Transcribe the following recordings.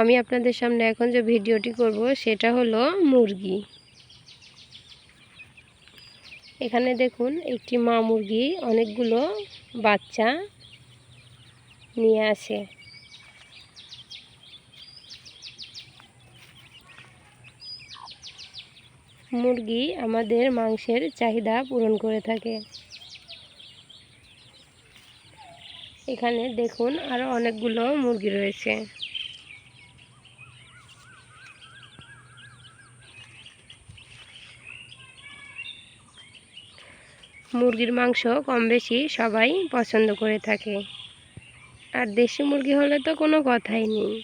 আমি আপনাদের সামনে এখন যে ভিডিওটি করব সেটা হলো মুরগি। এখানে দেখুন একটি মা মুরগি অনেকগুলো বাচ্চা নিয়ে আসে। মুরগি আমাদের মাংসের চাহিদা পূরণ করে থাকে। এখানে দেখুন আরো অনেকগুলো মুরগি রয়েছে। মুরগির মাংস কম বেশি সবাই পছন্দ করে থাকে, আর দেশি মুরগি হলে তো কোনো কথাই নেই।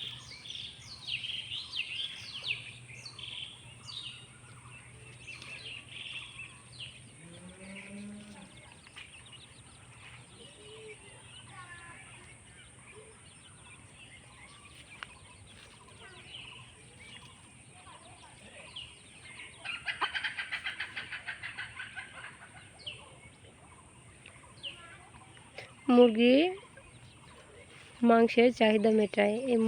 মুরগি মাংসের চাহিদা মেটায়। এই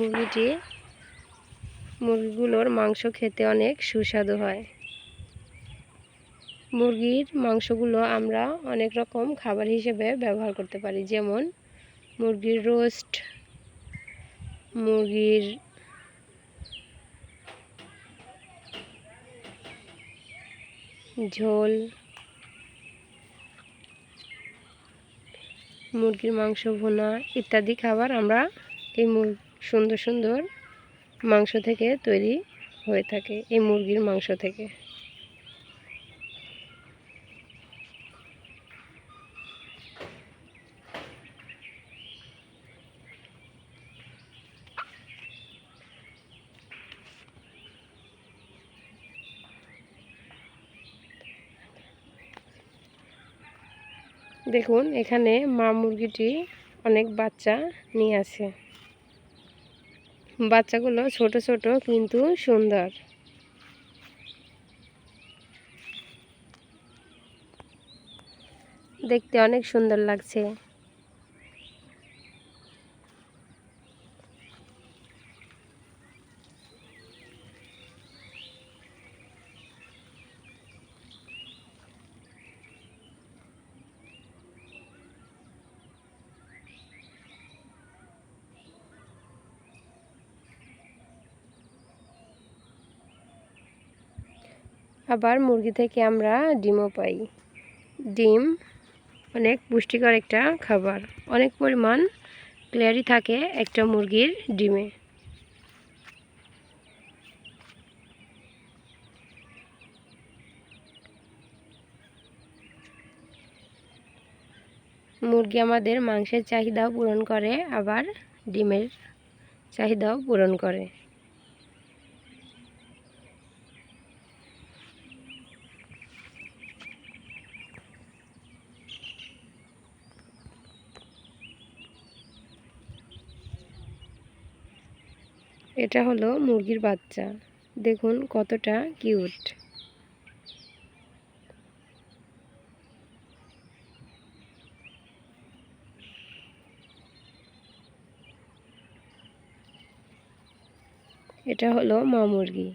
মুরগিগুলোর মাংস খেতে অনেক সুস্বাদু হয়। মুরগির মাংসগুলো আমরা অনেক রকম খাবার হিসেবে ব্যবহার করতে পারি, যেমন মুরগির রোস্ট, মুরগির ঝোল, মুরগির মাংস ভুনা ইত্যাদি খাবার আমরা এই সুন্দর সুন্দর মাংস থেকে তৈরি হয়ে থাকে, এই মুরগির মাংস থেকে। দেখুন এখানে মা মুরগিটি অনেক বাচ্চা নিয়ে আসে। বাচ্চাগুলো ছোট ছোট কিন্তু সুন্দর। দেখতে অনেক সুন্দর লাগছে। আবার মুরগি থেকে আমরা ডিমও পাই। ডিম অনেক পুষ্টিকর একটা খাবার। অনেক পরিমাণ ক্যালোরি থাকে একটা মুরগির ডিমে। মুরগি আমাদের মাংসের চাহিদাও পূরণ করে, আবার ডিমের চাহিদাও পূরণ করে। এটা হলো মুরগির বাচ্চা। দেখুন কতটা কিউট। এটা হলো মা মুরগি।